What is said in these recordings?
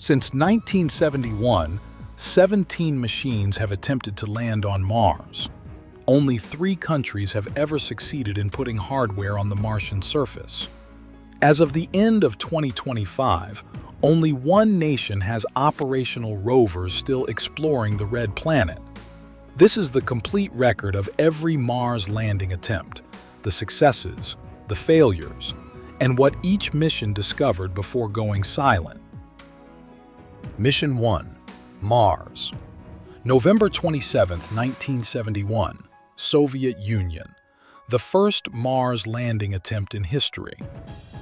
Since 1971, 17 machines have attempted to land on Mars. Only 3 countries have ever succeeded in putting hardware on the Martian surface. As of the end of 2025, only one nation has operational rovers still exploring the red planet. This is the complete record of every Mars landing attempt, the successes, the failures, and what each mission discovered before going silent. Mission 1. Mars. November 27, 1971, Soviet Union. The first Mars landing attempt in history.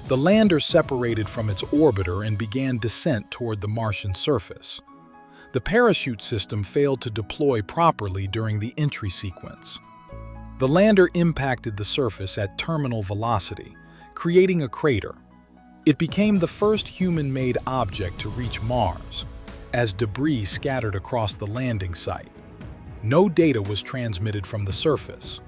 The lander separated from its orbiter and began descent toward the Martian surface. The parachute system failed to deploy properly during the entry sequence. The lander impacted the surface at terminal velocity, creating a crater. It became the first human-made object to reach Mars, as debris scattered across the landing site. No data was transmitted from the surface.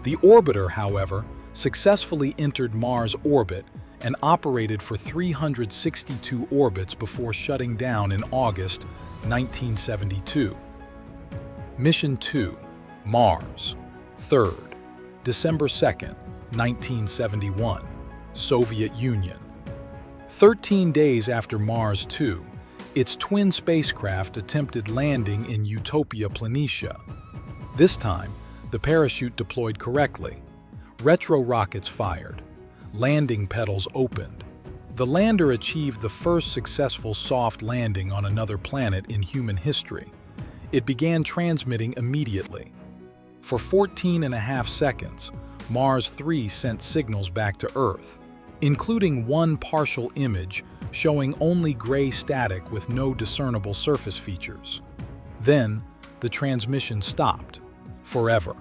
The orbiter, however, successfully entered Mars orbit and operated for 362 orbits before shutting down in August 1972. Mission 2. Mars. 3rd. December 2nd, 1971. Soviet Union. 13 days after Mars 2, its twin spacecraft attempted landing in Utopia Planitia. This time, the parachute deployed correctly. Retro rockets fired. Landing pedals opened. The lander achieved the first successful soft landing on another planet in human history. It began transmitting immediately. For 14.5 seconds, Mars 3 sent signals back to Earth, including one partial image showing only gray static with no discernible surface features. Then, the transmission stopped, forever.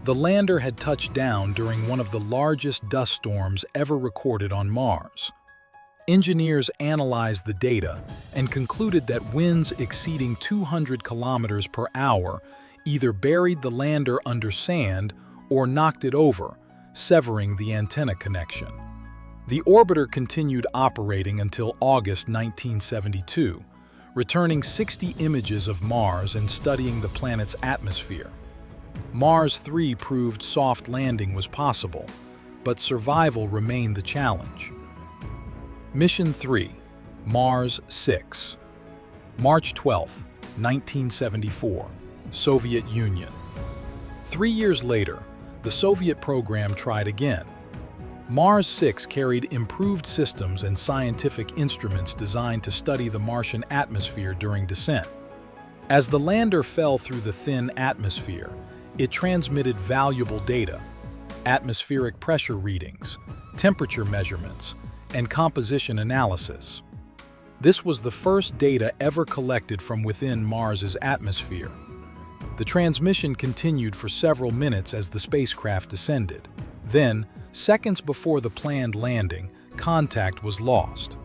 The lander had touched down during one of the largest dust storms ever recorded on Mars. Engineers analyzed the data and concluded that winds exceeding 200 kilometers per hour either buried the lander under sand or knocked it over, severing the antenna connection. The orbiter continued operating until August 1972, returning 60 images of Mars and studying the planet's atmosphere. Mars 3 proved soft landing was possible, but survival remained the challenge. Mission 3. Mars 6. March 12, 1974, Soviet Union. 3 years later, the Soviet program tried again. Mars 6 carried improved systems and scientific instruments designed to study the Martian atmosphere during descent. As the lander fell through the thin atmosphere, it transmitted valuable data: atmospheric pressure readings, temperature measurements, and composition analysis. This was the first data ever collected from within Mars's atmosphere. The transmission continued for several minutes as the spacecraft descended. Then, seconds before the planned landing, contact was lost.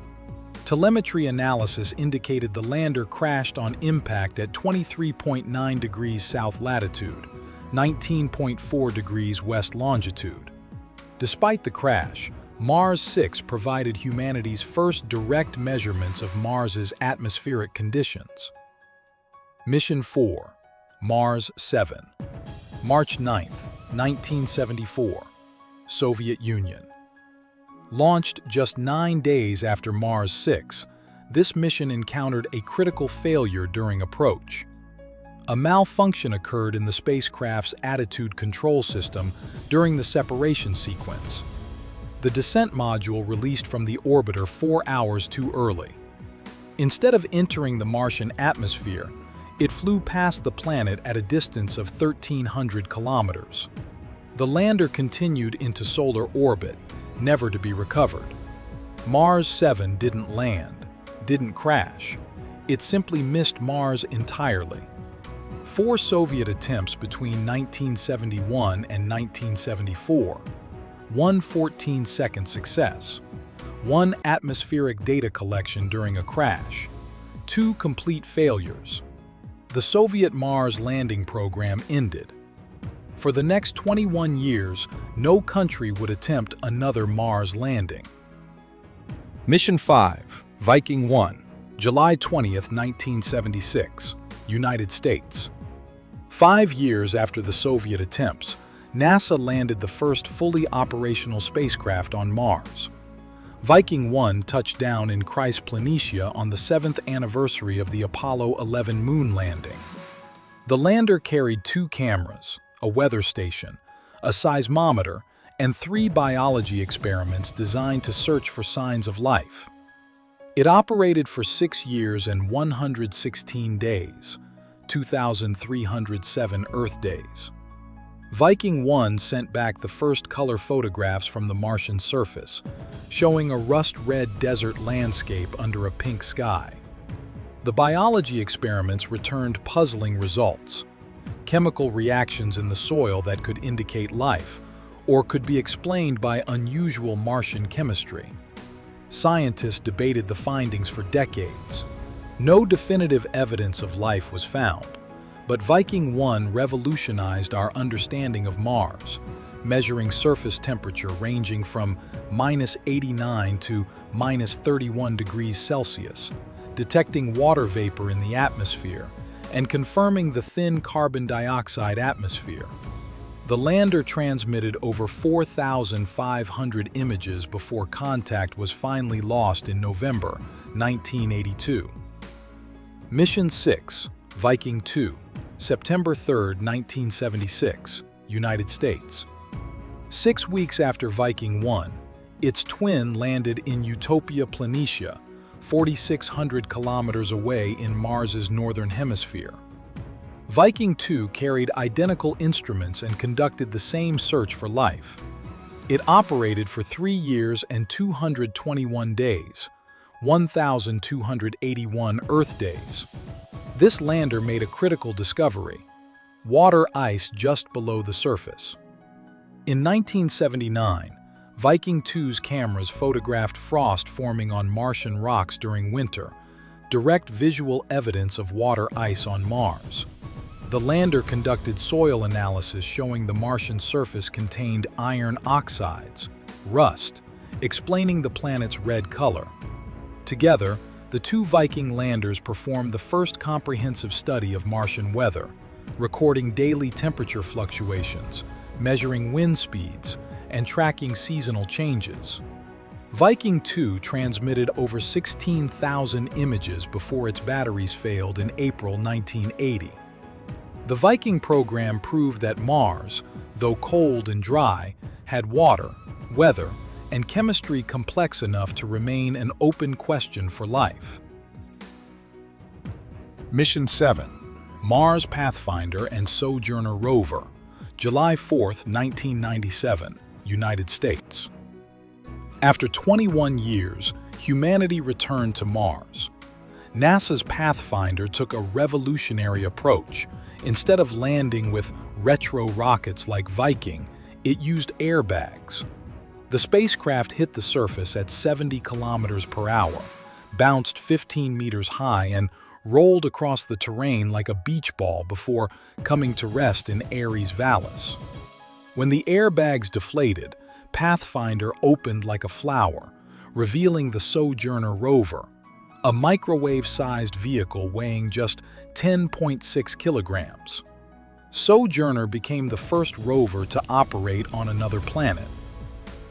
Telemetry analysis indicated the lander crashed on impact at 23.9 degrees south latitude, 19.4 degrees west longitude. Despite the crash, Mars 6 provided humanity's first direct measurements of Mars's atmospheric conditions. Mission 4. Mars 7. March 9, 1974, Soviet Union. Launched just 9 days after Mars 6, this mission encountered a critical failure during approach. A malfunction occurred in the spacecraft's attitude control system during the separation sequence. The descent module released from the orbiter 4 hours too early. Instead of entering the Martian atmosphere, it flew past the planet at a distance of 1,300 kilometers. The lander continued into solar orbit, never to be recovered. Mars 7 didn't land, didn't crash. It simply missed Mars entirely. 4 Soviet attempts between 1971 and 1974, one 14-second success, 1 atmospheric data collection during a crash, 2 complete failures. The Soviet Mars landing program ended. For the next 21 years, no country would attempt another Mars landing. Mission 5, Viking 1, July 20th, 1976, United States. 5 years after the Soviet attempts, NASA landed the first fully operational spacecraft on Mars. Viking 1 touched down in Chryse, Planitia on the 7th anniversary of the Apollo 11 moon landing. The lander carried 2 cameras, a weather station, a seismometer, and 3 biology experiments designed to search for signs of life. It operated for 6 years and 116 days, 2,307 Earth days. Viking 1 sent back the first color photographs from the Martian surface, showing a rust-red desert landscape under a pink sky. The biology experiments returned puzzling results: chemical reactions in the soil that could indicate life, or could be explained by unusual Martian chemistry. Scientists debated the findings for decades. No definitive evidence of life was found, but Viking 1 revolutionized our understanding of Mars, measuring surface temperature ranging from -89 to -31 degrees Celsius, detecting water vapor in the atmosphere, and confirming the thin carbon dioxide atmosphere. The lander transmitted over 4,500 images before contact was finally lost in November 1982. Mission 6, Viking 2, September 3, 1976, United States. 6 weeks after Viking 1, its twin landed in Utopia Planitia, 4,600 kilometers away in Mars's northern hemisphere. Viking 2 carried identical instruments and conducted the same search for life. It operated for 3 years and 221 days, 1,281 Earth days. This lander made a critical discovery: water ice just below the surface. In 1979, Viking 2's cameras photographed frost forming on Martian rocks during winter, direct visual evidence of water ice on Mars. The lander conducted soil analysis showing the Martian surface contained iron oxides, rust, explaining the planet's red color. Together, the 2 Viking landers performed the first comprehensive study of Martian weather, recording daily temperature fluctuations, measuring wind speeds, and tracking seasonal changes. Viking 2 transmitted over 16,000 images before its batteries failed in April 1980. The Viking program proved that Mars, though cold and dry, had water, weather, and chemistry complex enough to remain an open question for life. Mission 7, Mars Pathfinder and Sojourner Rover, July 4, 1997, United States. After 21 years, humanity returned to Mars. NASA's Pathfinder took a revolutionary approach. Instead of landing with retro rockets like Viking, it used airbags. The spacecraft hit the surface at 70 kilometers per hour, bounced 15 meters high, and rolled across the terrain like a beach ball before coming to rest in Ares Vallis. When the airbags deflated, Pathfinder opened like a flower, revealing the Sojourner Rover, a microwave-sized vehicle weighing just 10.6 kilograms. Sojourner became the first rover to operate on another planet.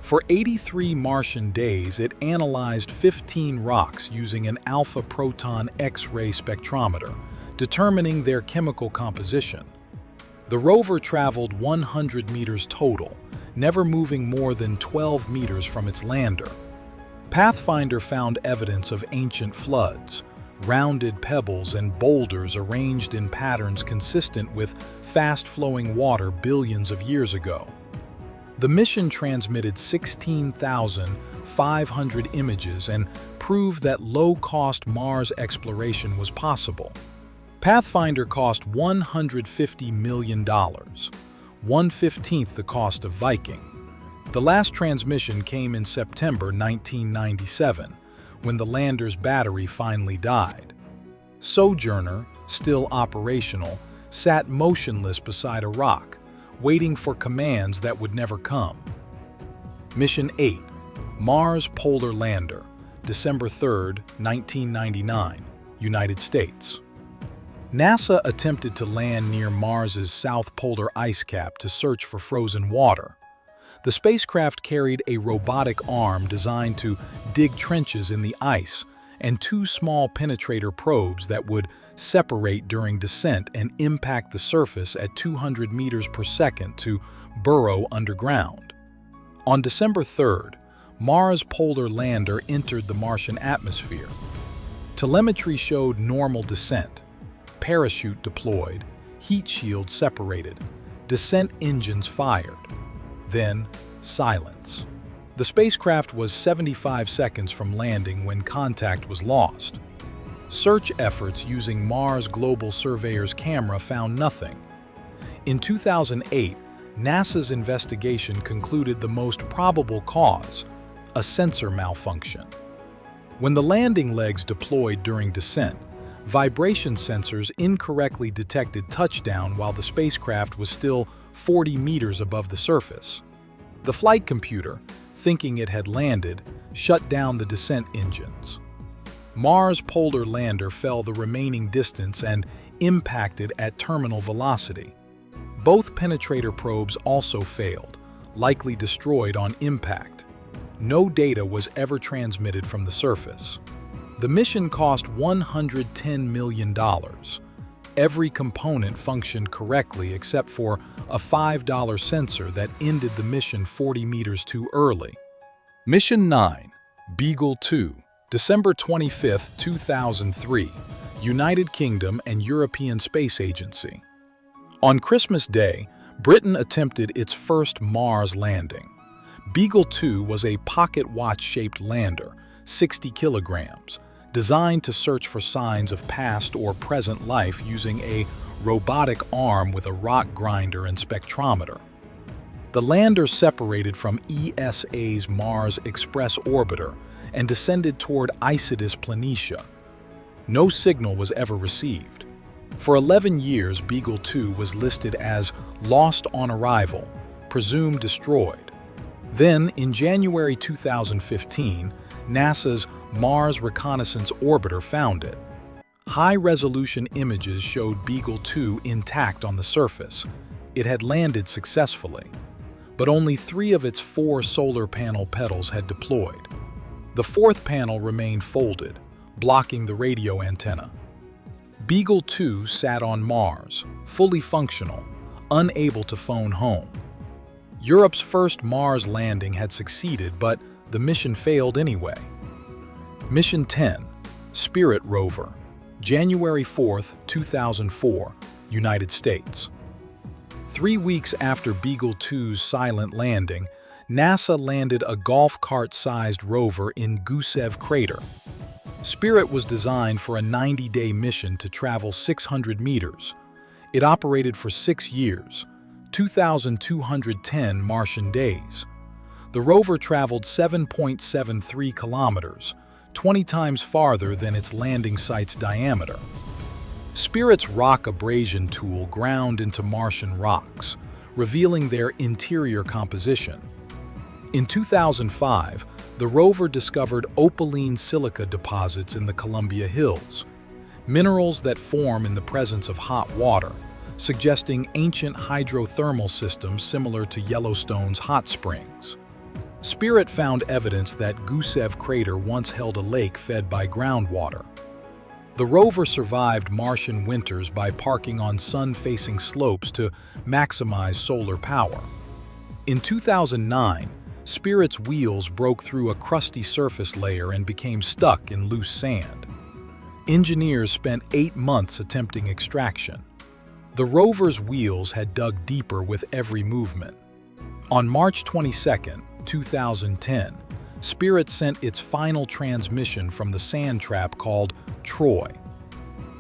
For 83 Martian days, it analyzed 15 rocks using an alpha proton X-ray spectrometer, determining their chemical composition. The rover traveled 100 meters total, never moving more than 12 meters from its lander. Pathfinder found evidence of ancient floods, rounded pebbles and boulders arranged in patterns consistent with fast-flowing water billions of years ago. The mission transmitted 16,500 images and proved that low-cost Mars exploration was possible. Pathfinder cost $150 million, 1/15 the cost of Viking. The last transmission came in September 1997, when the lander's battery finally died. Sojourner, still operational, sat motionless beside a rock, waiting for commands that would never come. Mission 8, Mars Polar Lander, December 3, 1999, United States. NASA attempted to land near Mars's south polar ice cap to search for frozen water. The spacecraft carried a robotic arm designed to dig trenches in the ice and two small penetrator probes that would separate during descent and impact the surface at 200 meters per second to burrow underground. On December 3rd, Mars polar lander entered the Martian atmosphere. Telemetry showed normal descent, parachute deployed, heat shield separated, descent engines fired. Then, silence. The spacecraft was 75 seconds from landing when contact was lost. Search efforts using Mars Global Surveyor's camera found nothing. In 2008, NASA's investigation concluded the most probable cause, a sensor malfunction. When the landing legs deployed during descent, vibration sensors incorrectly detected touchdown while the spacecraft was still 40 meters above the surface. The flight computer, thinking it had landed, shut down the descent engines. Mars polar lander fell the remaining distance and impacted at terminal velocity. Both penetrator probes also failed, likely destroyed on impact. No data was ever transmitted from the surface. The mission cost $110 million. Every component functioned correctly except for a $5 sensor that ended the mission 40 meters too early. Mission 9, Beagle 2, December 25, 2003, United Kingdom and European Space Agency. On Christmas Day, Britain attempted its first Mars landing. Beagle 2 was a pocket watch-shaped lander, 60 kilograms, designed to search for signs of past or present life using a robotic arm with a rock grinder and spectrometer. The lander separated from ESA's Mars Express orbiter and descended toward Isidis Planitia. No signal was ever received. For 11 years, Beagle 2 was listed as lost on arrival, presumed destroyed. Then, in January 2015, NASA's Mars Reconnaissance Orbiter found it. High-resolution images showed Beagle 2 intact on the surface. It had landed successfully, but only 3 of its 4 solar panel petals had deployed. The 4th panel remained folded, blocking the radio antenna. Beagle 2 sat on Mars, fully functional, unable to phone home. Europe's first Mars landing had succeeded, but the mission failed anyway. Mission 10, Spirit Rover, January 4, 2004, United States. 3 weeks after Beagle 2's silent landing, NASA landed a golf cart-sized rover in Gusev Crater. Spirit was designed for a 90-day mission to travel 600 meters. It operated for 6 years, 2,210 Martian days. The rover traveled 7.73 kilometers, 20 times farther than its landing site's diameter. Spirit's rock abrasion tool ground into Martian rocks, revealing their interior composition. In 2005, the rover discovered opaline silica deposits in the Columbia Hills, minerals that form in the presence of hot water, suggesting ancient hydrothermal systems similar to Yellowstone's hot springs. Spirit found evidence that Gusev Crater once held a lake fed by groundwater. The rover survived Martian winters by parking on sun-facing slopes to maximize solar power. In 2009, Spirit's wheels broke through a crusty surface layer and became stuck in loose sand. Engineers spent 8 months attempting extraction. The rover's wheels had dug deeper with every movement. On March 22, 2010, Spirit sent its final transmission from the sand trap called Troy.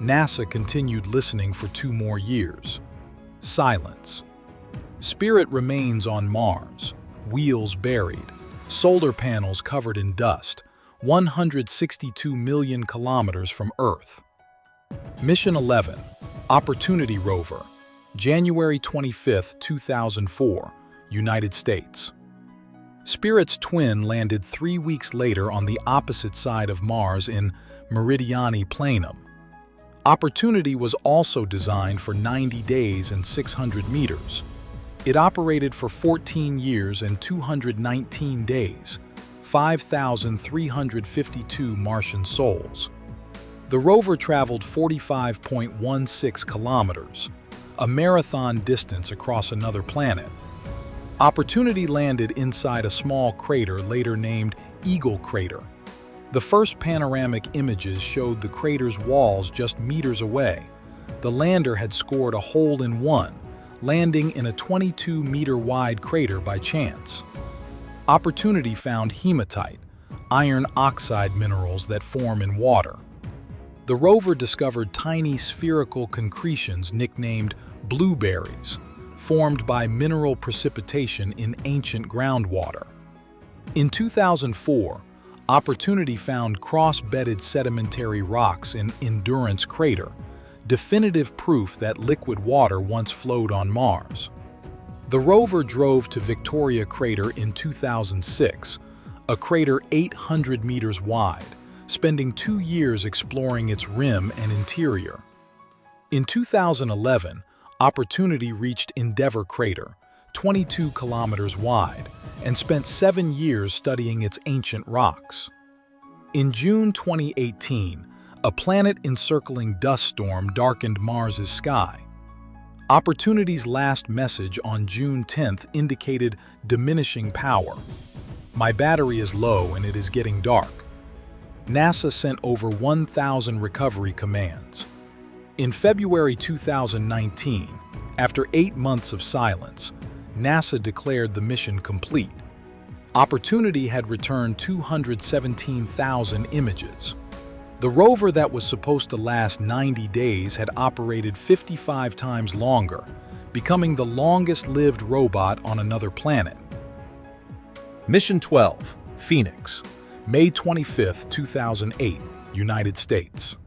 NASA continued listening for 2 more years. Silence. Spirit remains on Mars, wheels buried, solar panels covered in dust, 162 million kilometers from Earth. Mission 11, Opportunity Rover, January 25, 2004, United States. Spirit's twin landed 3 weeks later on the opposite side of Mars in Meridiani Planum. Opportunity was also designed for 90 days and 600 meters. It operated for 14 years and 219 days, 5,352 Martian sols. The rover traveled 45.16 kilometers, a marathon distance across another planet. Opportunity landed inside a small crater later named Eagle Crater. The first panoramic images showed the crater's walls just meters away. The lander had scored a hole-in-one, landing in a 22-meter-wide crater by chance. Opportunity found hematite, iron oxide minerals that form in water. The rover discovered tiny spherical concretions nicknamed blueberries, formed by mineral precipitation in ancient groundwater. In 2004, Opportunity found cross-bedded sedimentary rocks in Endurance Crater, definitive proof that liquid water once flowed on Mars. The rover drove to Victoria Crater in 2006, a crater 800 meters wide, spending 2 years exploring its rim and interior. In 2011, Opportunity reached Endeavour Crater, 22 kilometers wide, and spent 7 years studying its ancient rocks. In June 2018, a planet-encircling dust storm darkened Mars's sky. Opportunity's last message on June 10th indicated diminishing power. "My battery is low and it is getting dark." NASA sent over 1,000 recovery commands. In February 2019, after 8 months of silence, NASA declared the mission complete. Opportunity had returned 217,000 images. The rover that was supposed to last 90 days had operated 55 times longer, becoming the longest-lived robot on another planet. Mission 12, Phoenix, May 25, 2008, United States.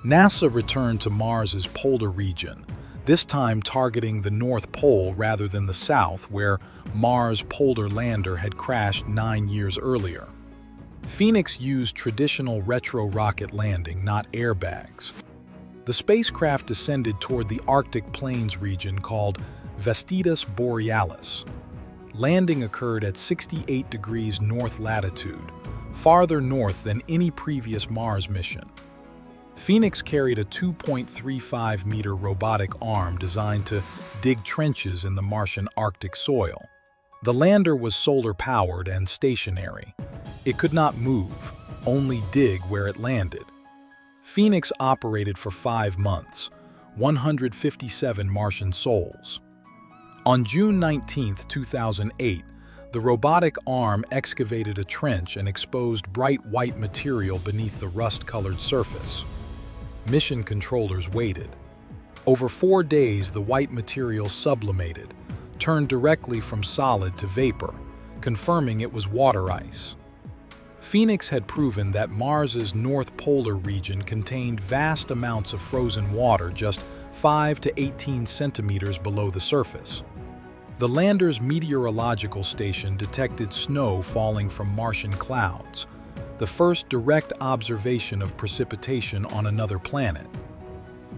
NASA returned to Mars's polar region, this time targeting the North Pole rather than the South, where Mars' polar lander had crashed 9 years earlier. Phoenix used traditional retro-rocket landing, not airbags. The spacecraft descended toward the Arctic Plains region called Vestidas Borealis. Landing occurred at 68 degrees north latitude, farther north than any previous Mars mission. Phoenix carried a 2.35-meter robotic arm designed to dig trenches in the Martian Arctic soil. The lander was solar-powered and stationary. It could not move, only dig where it landed. Phoenix operated for 5 months, 157 Martian sols. On June 19, 2008, the robotic arm excavated a trench and exposed bright white material beneath the rust-colored surface. Mission controllers waited. Over 4 days, the white material sublimated, turned directly from solid to vapor, confirming it was water ice. Phoenix had proven that Mars's North Polar region contained vast amounts of frozen water just 5 to 18 centimeters below the surface. The lander's meteorological station detected snow falling from Martian clouds, the first direct observation of precipitation on another planet.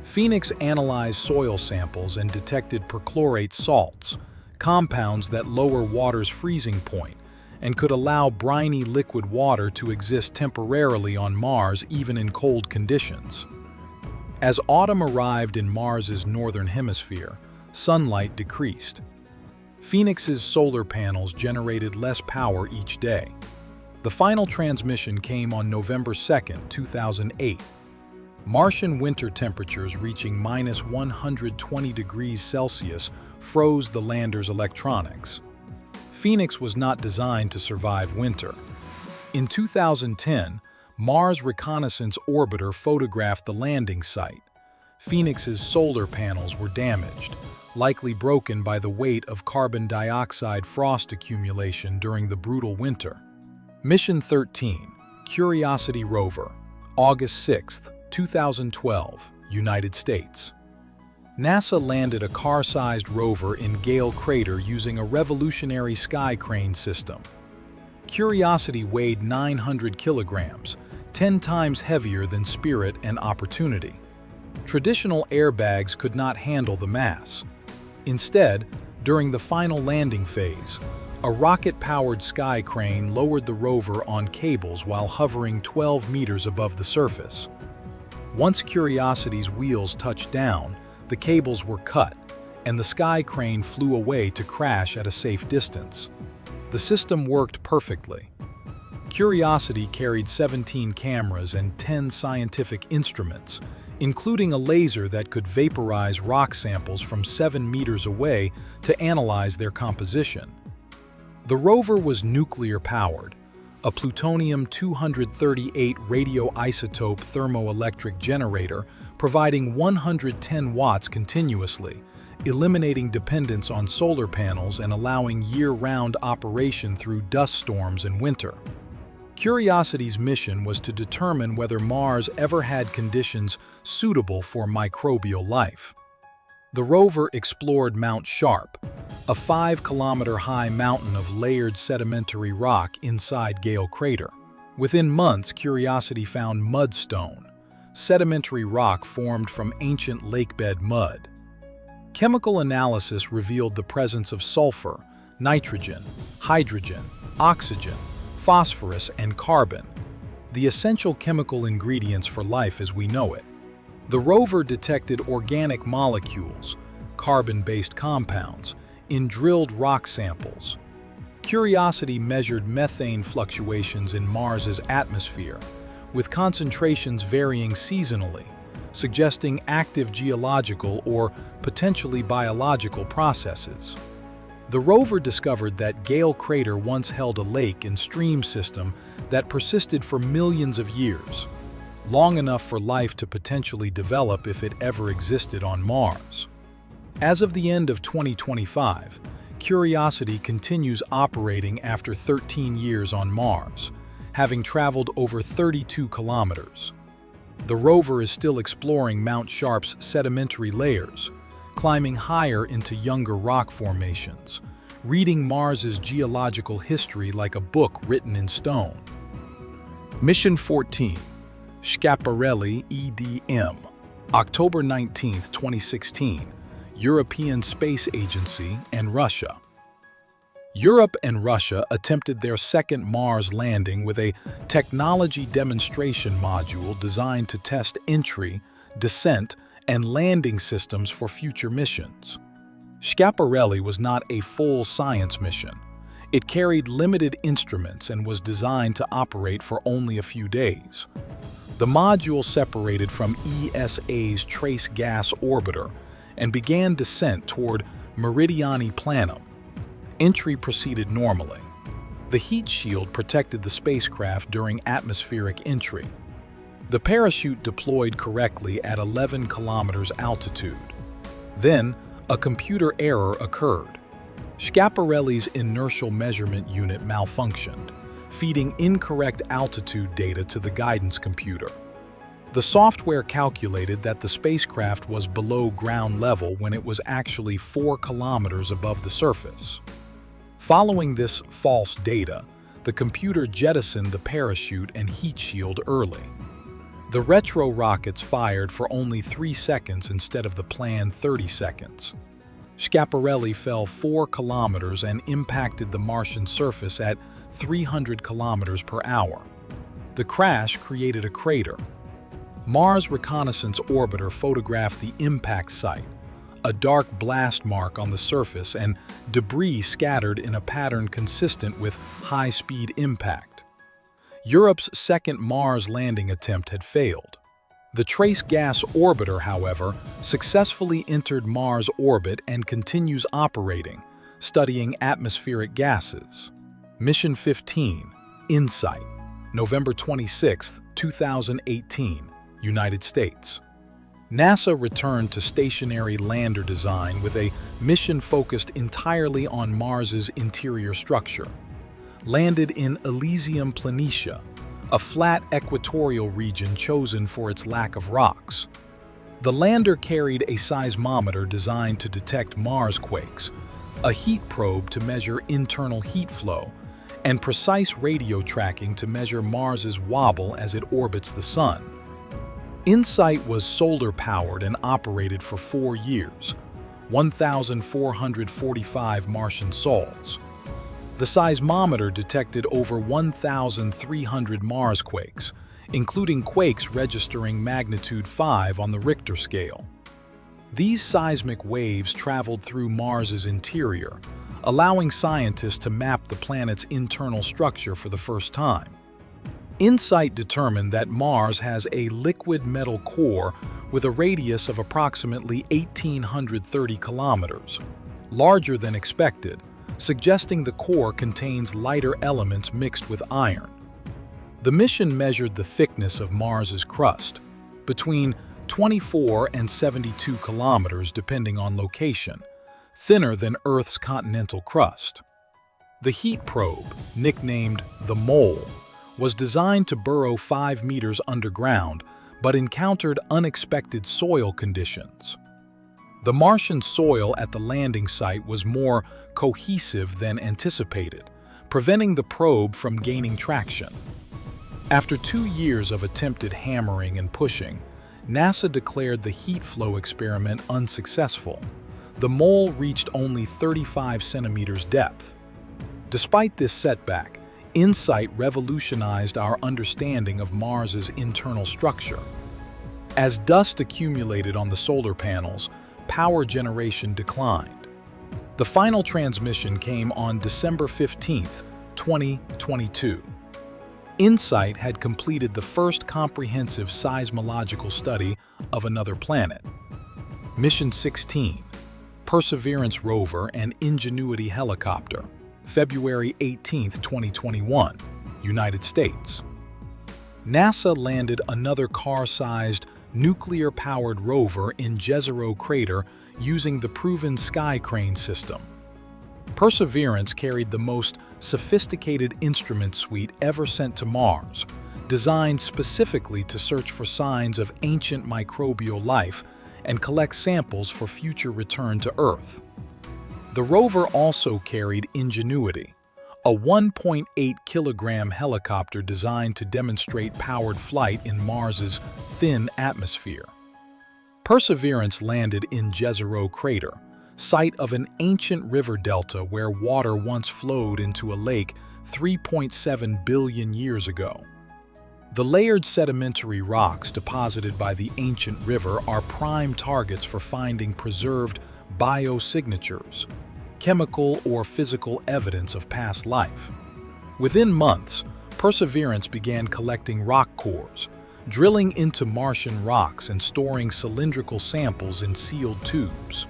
Phoenix analyzed soil samples and detected perchlorate salts, compounds that lower water's freezing point and could allow briny liquid water to exist temporarily on Mars even in cold conditions. As autumn arrived in Mars's northern hemisphere, sunlight decreased. Phoenix's solar panels generated less power each day. The final transmission came on November 2, 2008. Martian winter temperatures reaching -120 degrees Celsius froze the lander's electronics. Phoenix was not designed to survive winter. In 2010, Mars Reconnaissance Orbiter photographed the landing site. Phoenix's solar panels were damaged, likely broken by the weight of carbon dioxide frost accumulation during the brutal winter. Mission 13, Curiosity Rover, August 6, 2012, United States. NASA landed a car-sized rover in Gale Crater using a revolutionary sky crane system. Curiosity weighed 900 kilograms, 10 times heavier than Spirit and Opportunity. Traditional airbags could not handle the mass. Instead, during the final landing phase, a rocket-powered sky crane lowered the rover on cables while hovering 12 meters above the surface. Once Curiosity's wheels touched down, the cables were cut, and the sky crane flew away to crash at a safe distance. The system worked perfectly. Curiosity carried 17 cameras and 10 scientific instruments, including a laser that could vaporize rock samples from 7 meters away to analyze their composition. The rover was nuclear-powered, a plutonium-238 radioisotope thermoelectric generator providing 110 watts continuously, eliminating dependence on solar panels and allowing year-round operation through dust storms in winter. Curiosity's mission was to determine whether Mars ever had conditions suitable for microbial life. The rover explored Mount Sharp, a 5-kilometer-high mountain of layered sedimentary rock inside Gale Crater. Within months, Curiosity found mudstone, sedimentary rock formed from ancient lakebed mud. Chemical analysis revealed the presence of sulfur, nitrogen, hydrogen, oxygen, phosphorus, and carbon, the essential chemical ingredients for life as we know it. The rover detected organic molecules, carbon-based compounds, in drilled rock samples. Curiosity measured methane fluctuations in Mars's atmosphere, with concentrations varying seasonally, suggesting active geological or potentially biological processes. The rover discovered that Gale Crater once held a lake and stream system that persisted for millions of years, long enough for life to potentially develop if it ever existed on Mars. As of the end of 2025, Curiosity continues operating after 13 years on Mars, having traveled over 32 kilometers. The rover is still exploring Mount Sharp's sedimentary layers, climbing higher into younger rock formations, reading Mars's geological history like a book written in stone. Mission 14, Schiaparelli EDM, October 19, 2016, European Space Agency and Russia. Europe and Russia attempted their second Mars landing with a technology demonstration module designed to test entry, descent, and landing systems for future missions. Schiaparelli was not a full science mission. It carried limited instruments and was designed to operate for only a few days. The module separated from ESA's Trace Gas Orbiter and began descent toward Meridiani Planum. Entry proceeded normally. The heat shield protected the spacecraft during atmospheric entry. The parachute deployed correctly at 11 kilometers altitude. Then, a computer error occurred. Schiaparelli's inertial measurement unit malfunctioned, feeding incorrect altitude data to the guidance computer. The software calculated that the spacecraft was below ground level when it was actually 4 kilometers above the surface. Following this false data, the computer jettisoned the parachute and heat shield early. The retro rockets fired for only 3 seconds instead of the planned 30 seconds. Schiaparelli fell 4 kilometers and impacted the Martian surface at 300 kilometers per hour. The crash created a crater. Mars Reconnaissance Orbiter photographed the impact site, a dark blast mark on the surface and debris scattered in a pattern consistent with high-speed impact. Europe's second Mars landing attempt had failed. The Trace Gas Orbiter, however, successfully entered Mars orbit and continues operating, studying atmospheric gases. Mission 15, InSight, November 26, 2018, United States. NASA returned to stationary lander design with a mission focused entirely on Mars's interior structure. Landed in Elysium Planitia, a flat equatorial region chosen for its lack of rocks. The lander carried a seismometer designed to detect marsquakes, a heat probe to measure internal heat flow, and precise radio tracking to measure Mars's wobble as it orbits the Sun. InSight was solar-powered and operated for 4 years, 1,445 Martian sols. The seismometer detected over 1,300 marsquakes, including quakes registering magnitude 5 on the Richter scale. These seismic waves traveled through Mars's interior, allowing scientists to map the planet's internal structure for the first time. InSight determined that Mars has a liquid metal core with a radius of approximately 1,830 kilometers, larger than expected, suggesting the core contains lighter elements mixed with iron. The mission measured the thickness of Mars's crust, between 24 and 72 kilometers depending on location, thinner than Earth's continental crust. The heat probe, nicknamed the Mole, was designed to burrow 5 meters underground but encountered unexpected soil conditions. The Martian soil at the landing site was more cohesive than anticipated, preventing the probe from gaining traction. After 2 years of attempted hammering and pushing, NASA declared the heat flow experiment unsuccessful. The mole reached only 35 centimeters depth. Despite this setback, InSight revolutionized our understanding of Mars's internal structure. As dust accumulated on the solar panels, power generation declined. The final transmission came on December 15, 2022. InSight had completed the first comprehensive seismological study of another planet. Mission 16, Perseverance Rover and Ingenuity Helicopter, February 18, 2021, United States. NASA landed another car-sized, nuclear-powered rover in Zhurong crater using the proven sky crane system. Perseverance carried the most sophisticated instrument suite ever sent to Mars, designed specifically to search for signs of ancient microbial life and collect samples for future return to Earth. The rover also carried Ingenuity, a 1.8-kilogram helicopter designed to demonstrate powered flight in Mars's thin atmosphere. Perseverance landed in Zhurong crater, site of an ancient river delta where water once flowed into a lake 3.7 billion years ago. The layered sedimentary rocks deposited by the ancient river are prime targets for finding preserved biosignatures, chemical or physical evidence of past life. Within months, Perseverance began collecting rock cores, drilling into Martian rocks and storing cylindrical samples in sealed tubes.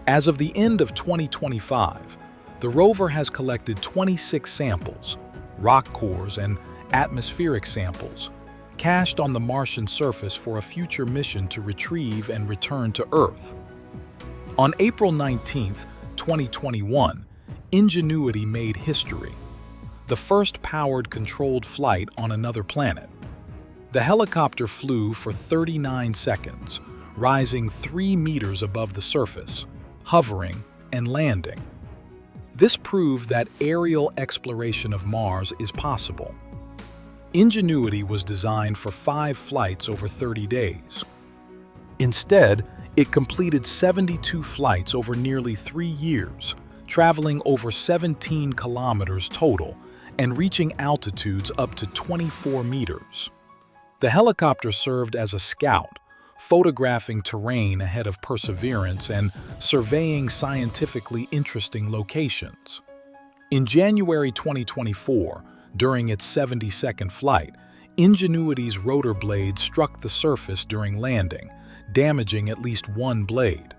As of the end of 2025, the rover has collected 26 samples, rock cores and atmospheric samples, cached on the Martian surface for a future mission to retrieve and return to Earth. On April 19, 2021, Ingenuity made history, the first powered controlled flight on another planet. The helicopter flew for 39 seconds, rising 3 meters above the surface, hovering and landing. This proved that aerial exploration of Mars is possible. Ingenuity was designed for 5 flights over 30 days. Instead, it completed 72 flights over nearly 3 years, traveling over 17 kilometers total and reaching altitudes up to 24 meters. The helicopter served as a scout, photographing terrain ahead of Perseverance and surveying scientifically interesting locations. In January 2024, during its 72nd flight, Ingenuity's rotor blade struck the surface during landing, damaging at least one blade.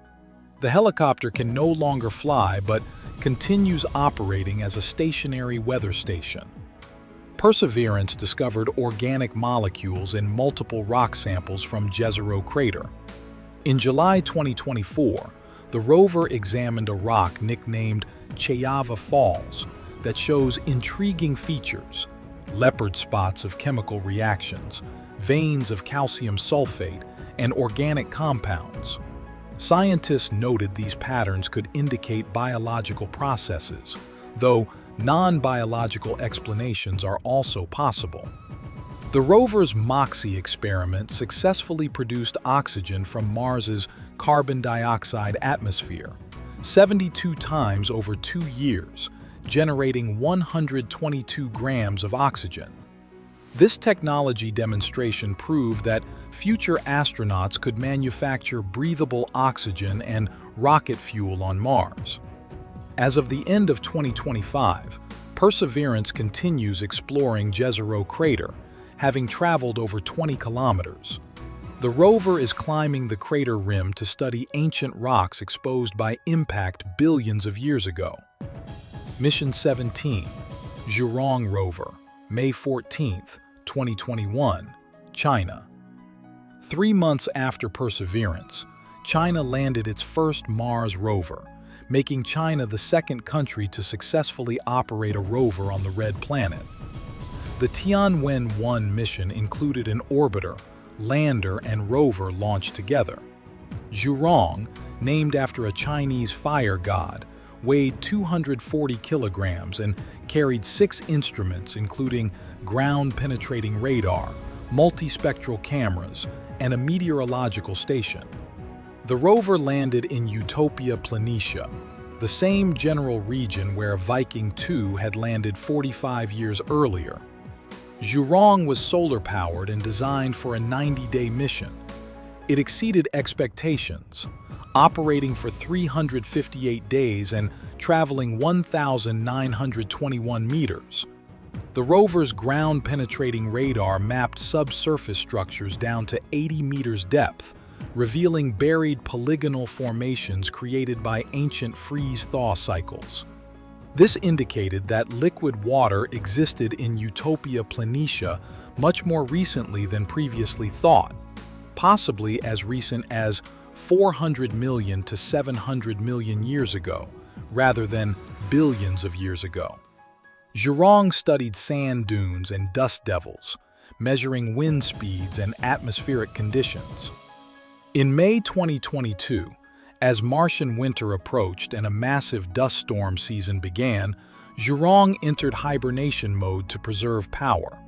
The helicopter can no longer fly but continues operating as a stationary weather station. Perseverance discovered organic molecules in multiple rock samples from Zhurong crater. In July 2024, the rover examined a rock nicknamed Chayava Falls that shows intriguing features: leopard spots of chemical reactions, veins of calcium sulfate, and organic compounds. Scientists noted these patterns could indicate biological processes, though Non-biological explanations are also possible. The rover's MOXIE experiment successfully produced oxygen from Mars's carbon dioxide atmosphere, 72 times over 2 years, generating 122 grams of oxygen. This technology demonstration proved that future astronauts could manufacture breathable oxygen and rocket fuel on Mars. As of the end of 2025, Perseverance continues exploring Jezero Crater, having traveled over 20 kilometers. The rover is climbing the crater rim to study ancient rocks exposed by impact billions of years ago. Mission 17, Zhurong Rover, May 14, 2021, China. 3 months after Perseverance, China landed its first Mars rover, making China the second country to successfully operate a rover on the Red Planet. The Tianwen-1 mission included an orbiter, lander, and rover launched together. Zhurong, named after a Chinese fire god, weighed 240 kilograms and carried 6 instruments including ground-penetrating radar, multispectral cameras, and a meteorological station. The rover landed in Utopia Planitia, the same general region where Viking 2 had landed 45 years earlier. Zhurong was solar-powered and designed for a 90-day mission. It exceeded expectations, operating for 358 days and traveling 1,921 meters. The rover's ground-penetrating radar mapped subsurface structures down to 80 meters depth, revealing buried polygonal formations created by ancient freeze-thaw cycles. This indicated that liquid water existed in Utopia Planitia much more recently than previously thought, possibly as recent as 400 million to 700 million years ago, rather than billions of years ago. Zhurong studied sand dunes and dust devils, measuring wind speeds and atmospheric conditions. In May 2022, as Martian winter approached and a massive dust storm season began, Zhurong entered hibernation mode to preserve power.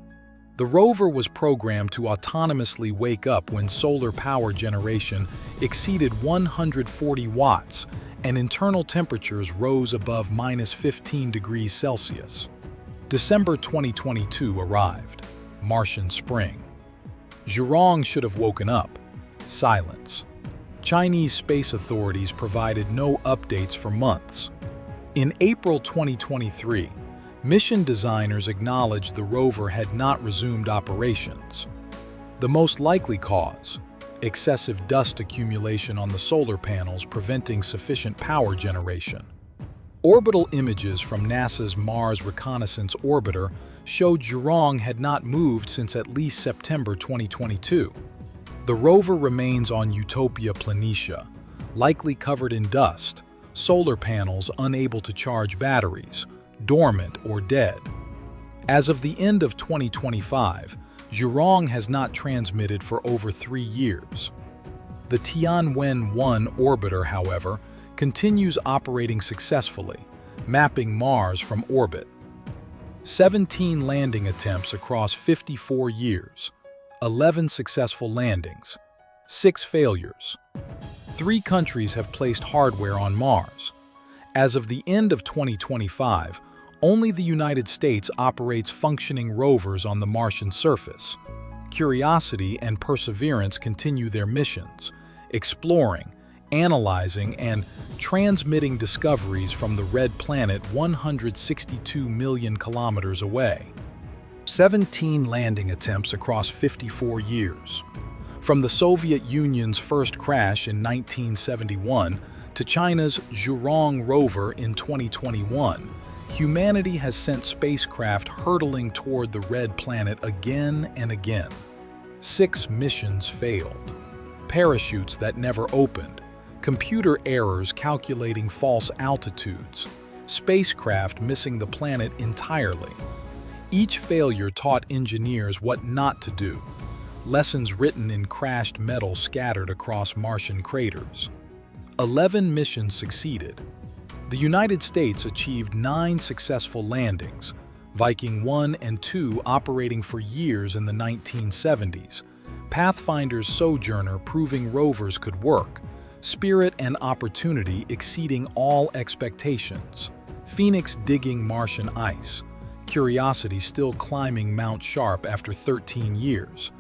The rover was programmed to autonomously wake up when solar power generation exceeded 140 watts and internal temperatures rose above -15 degrees Celsius. December 2022 arrived, Martian spring. Zhurong should have woken up. Silence. Chinese space authorities provided no updates for months. In April 2023, mission designers acknowledged the rover had not resumed operations. The most likely cause: excessive dust accumulation on the solar panels preventing sufficient power generation. Orbital images from NASA's Mars Reconnaissance Orbiter showed Zhurong had not moved since at least September 2022. The rover remains on Utopia Planitia, likely covered in dust, solar panels unable to charge batteries, dormant or dead. As of the end of 2025, Zhurong has not transmitted for over 3 years. The Tianwen-1 orbiter, however, continues operating successfully, mapping Mars from orbit. 17 landing attempts across 54 years, 11 successful landings, 6 failures. 3 countries have placed hardware on Mars. As of the end of 2025, only the United States operates functioning rovers on the Martian surface. Curiosity and Perseverance continue their missions, exploring, analyzing, and transmitting discoveries from the Red Planet 162 million kilometers away. 17 landing attempts across 54 years. From the Soviet Union's first crash in 1971 to China's Zhurong rover in 2021, humanity has sent spacecraft hurtling toward the Red Planet again and again. 6 missions failed. Parachutes that never opened, computer errors calculating false altitudes, spacecraft missing the planet entirely. Each failure taught engineers what not to do, lessons written in crashed metal scattered across Martian craters. 11 missions succeeded. The United States achieved 9 successful landings, Viking 1 and 2 operating for years in the 1970s, Pathfinder's Sojourner proving rovers could work, Spirit and Opportunity exceeding all expectations, Phoenix digging Martian ice, Curiosity still climbing Mount Sharp after 13 years,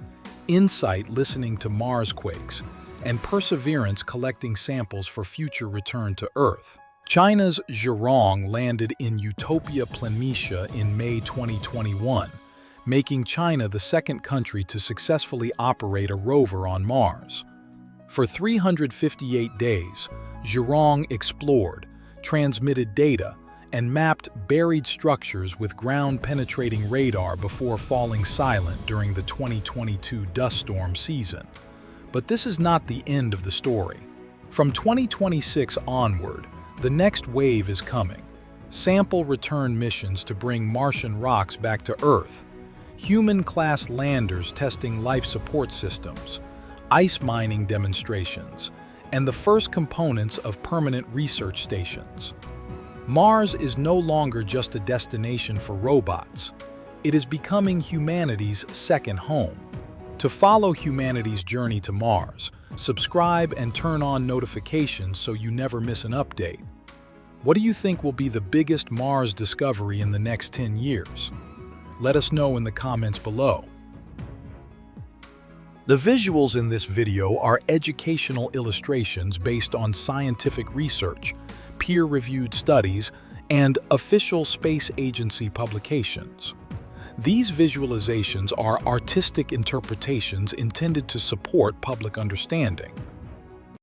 Insight listening to marsquakes, and Perseverance collecting samples for future return to Earth. China's Zhurong landed in Utopia Planitia in May 2021, making China the second country to successfully operate a rover on Mars. For 358 days, Zhurong explored, transmitted data, and mapped buried structures with ground-penetrating radar before falling silent during the 2022 dust storm season. But this is not the end of the story. From 2026 onward, the next wave is coming. Sample return missions to bring Martian rocks back to Earth, human-class landers testing life support systems, ice mining demonstrations, and the first components of permanent research stations. Mars is no longer just a destination for robots. It is becoming humanity's second home. To follow humanity's journey to Mars, subscribe and turn on notifications so you never miss an update. What do you think will be the biggest Mars discovery in the next 10 years? Let us know in the comments below. The visuals in this video are educational illustrations based on scientific research, peer-reviewed studies, and official space agency publications. These visualizations are artistic interpretations intended to support public understanding.